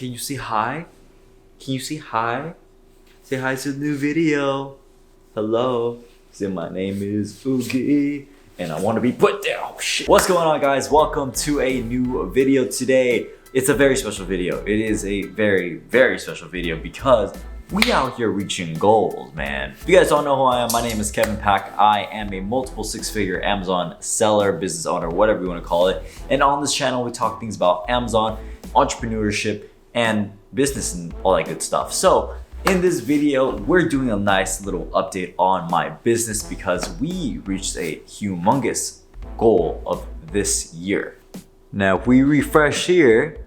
can you say hi? Can you say hi? Say hi to the new video. Hello. Say my name is Oogie and I want to be put down. Shit. What's going on, guys? Welcome to a new video today. It's a very special video. It is a very, very special video because we out here reaching goals, man. If you guys don't know who I am, my name is Kevin Pack. I am a multiple six-figure Amazon seller, business owner, whatever you want to call it. And on this channel, we talk things about Amazon, entrepreneurship, and business and all that good stuff. So in this video, we're doing a nice little update on my business because we reached a humongous goal of this year. Now, if we refresh here,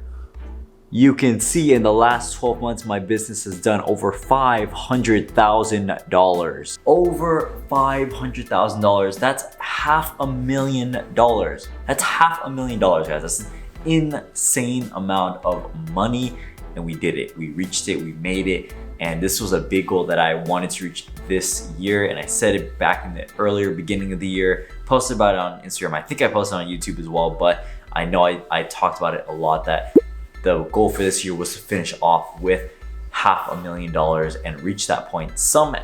you can see in the last 12 months, my business has done over $500,000. Over $500,000. That's $500,000. That's $500,000, guys. That's an insane amount of money. And we did it. We reached it. We made it. And this was a big goal that I wanted to reach this year. And I said it back in the earlier beginning of the year. Posted about it on Instagram. I think I posted on YouTube as well. But I know I talked about it a lot that the goal for this year was to finish off with $500,000 and reach that point. At some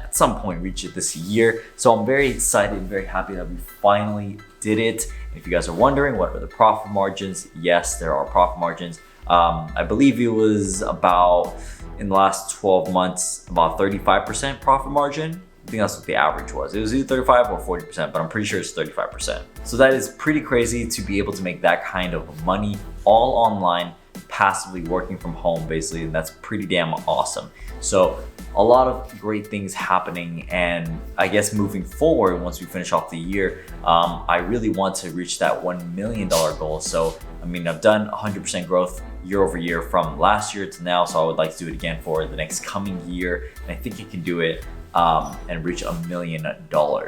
point reach it this year. So I'm very excited and very happy that we finally did it. If you guys are wondering what are the profit margins, yes, there are profit margins. I believe it was about, in the last 12 months, about 35% profit margin. I think that's what the average was. It was either 35 or 40%, but I'm pretty sure it's 35%. So that is pretty crazy to be able to make that kind of money all online, passively working from home basically, and that's pretty damn awesome. So a lot of great things happening, and I guess moving forward, once we finish off the year, I really want to reach that $1 million goal. So I mean, I've done 100% growth year over year from last year to now, so I would like to do it again for the next coming year, and I think you can do it and reach $1 million.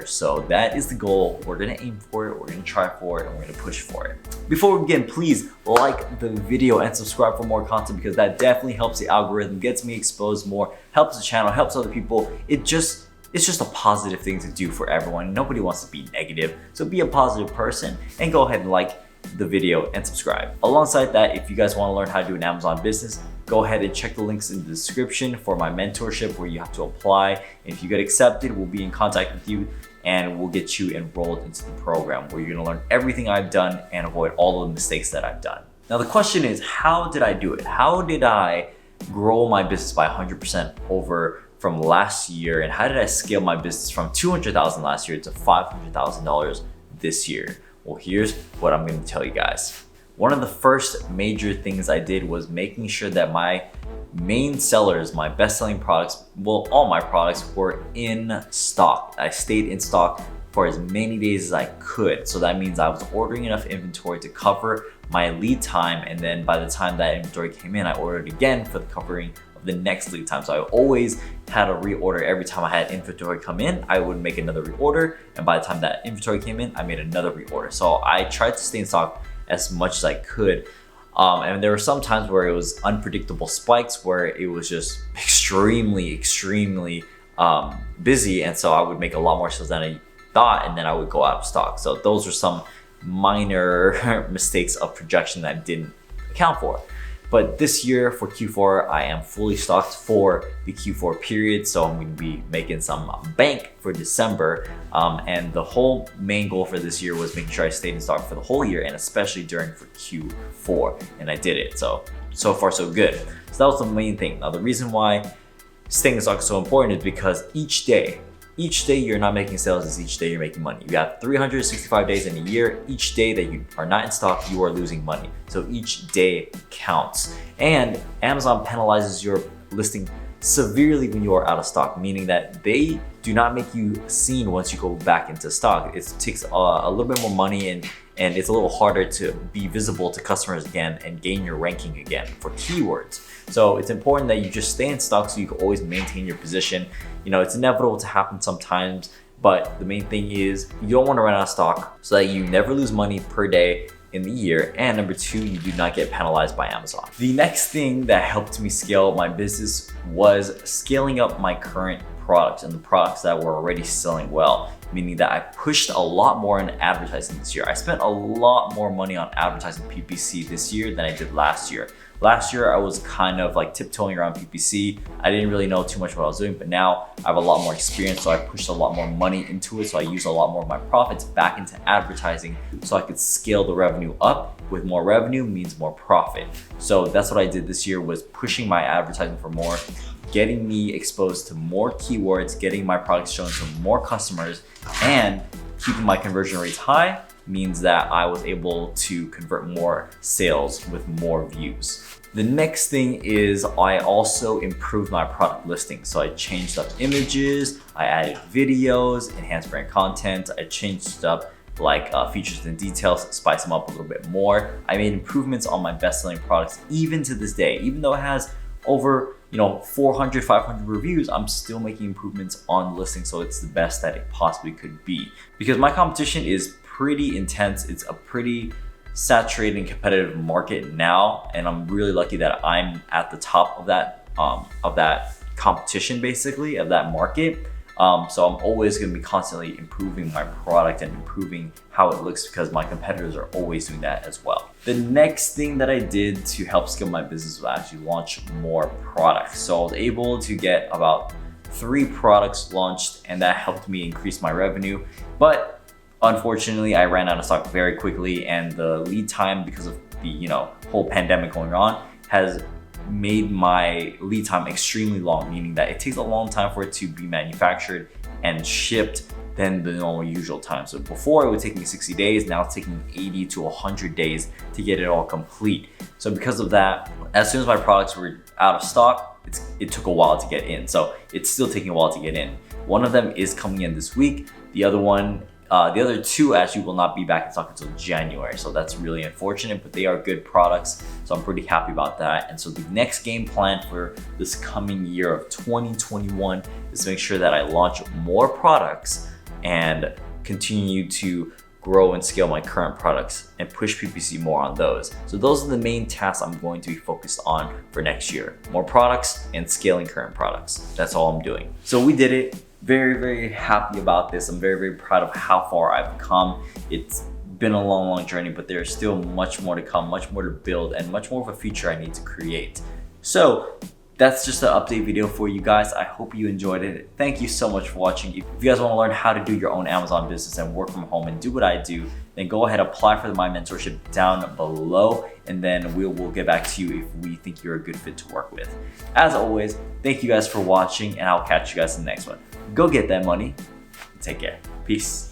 So that is the goal. We're gonna aim for it, we're gonna try for it, and we're gonna push for it. Before we begin, please like the video and subscribe for more content because that definitely helps the algorithm, gets me exposed more, helps the channel, helps other people. It's just a positive thing to do for everyone. Nobody wants to be negative, so be a positive person and go ahead and like the video and subscribe. Alongside that, if you guys want to learn how to do an Amazon business, go ahead and check the links in the description for my mentorship where you have to apply. And if you get accepted, we'll be in contact with you and we'll get you enrolled into the program where you're going to learn everything I've done and avoid all of the mistakes that I've done. Now the question is, how did I do it? How did I grow my business by 100% over from last year? And how did I scale my business from $200,000 last year to $500,000 this year? Well, here's what I'm going to tell you guys. One of the first major things I did was making sure that my main sellers, my best-selling products, well, all my products were in stock. I stayed in stock for as many days as I could. So that means I was ordering enough inventory to cover my lead time. And then by the time that inventory came in, I ordered again for the covering of the next lead time. So I always had a reorder. Every time I had inventory come in, I would make another reorder. And by the time that inventory came in, I made another reorder. So I tried to stay in stock as much as I could. And there were some times where it was unpredictable spikes where it was just extremely busy. And so I would make a lot more sales than I thought, and then I would go out of stock. So those are some minor mistakes of projection that I didn't account for. But this year for Q4, I am fully stocked for the Q4 period. So I'm going to be making some bank for December. And the whole main goal for this year was making sure I stayed in stock for the whole year, and especially for Q4. And I did it. So far so good. So that was the main thing. Now the reason why staying in stock is so important is because each day you're not making sales is each day you're making money. You have 365 days in a year. Each day that you are not in stock, you are losing money. So each day counts. And Amazon penalizes your listing severely when you are out of stock, meaning that they do not make you seen once you go back into stock. It takes a little bit more money and it's a little harder to be visible to customers again and gain your ranking again for keywords. So it's important that you just stay in stock so you can always maintain your position. You know, it's inevitable to happen sometimes, but the main thing is you don't want to run out of stock so that you never lose money per day in the year. And number two, you do not get penalized by Amazon. The next thing that helped me scale my business was scaling up my current products and the products that were already selling well, meaning that I pushed a lot more on advertising this year. I spent a lot more money on advertising PPC this year than I did last year. Last year, I was kind of like tiptoeing around PPC. I didn't really know too much what I was doing, but now I have a lot more experience, so I pushed a lot more money into it. So I used a lot more of my profits back into advertising so I could scale the revenue up. With more revenue means more profit. So that's what I did this year, was pushing my advertising for more, getting me exposed to more keywords, getting my products shown to more customers, and keeping my conversion rates high means that I was able to convert more sales with more views. The next thing is I also improved my product listing. So I changed up images, I added videos, enhanced brand content, I changed up like features and details, spice them up a little bit more. I made improvements on my best-selling products even to this day. Even though it has over 400, 500 reviews, I'm still making improvements on the listing, so it's the best that it possibly could be. Because my competition is pretty intense. It's a pretty saturated and competitive market now, and I'm really lucky that I'm at the top of that competition, basically, of that market. So I'm always going to be constantly improving my product and improving how it looks, because my competitors are always doing that as well. The next thing that I did to help scale my business was actually launch more products. So I was able to get about 3 products launched, and that helped me increase my revenue. But unfortunately, I ran out of stock very quickly, and the lead time, because of the whole pandemic going on, has made my lead time extremely long, meaning that it takes a long time for it to be manufactured and shipped than the normal usual time. So before, it would take me 60 days, now it's taking 80 to 100 days to get it all complete. So because of that, as soon as my products were out of stock, it took a while to get in. So it's still taking a while to get in. One of them is coming in this week. The other 2 actually will not be back in stock until January. So that's really unfortunate, but they are good products. So I'm pretty happy about that. And so the next game plan for this coming year of 2021 is to make sure that I launch more products and continue to grow and scale my current products and push PPC more on those. So those are the main tasks I'm going to be focused on for next year. More products and scaling current products. That's all I'm doing. So we did it. Very, very happy about this. I'm very, very proud of how far I've come. It's been a long, long journey, but there's still much more to come, much more to build, and much more of a feature I need to create. So that's just an update video for you guys. I hope you enjoyed it. Thank you so much for watching. If you guys want to learn how to do your own Amazon business and work from home and do what I do, then go ahead, apply for my mentorship down below, and then we'll get back to you if we think you're a good fit to work with. As always, thank you guys for watching, and I'll catch you guys in the next one. Go get that money. Take care. Peace.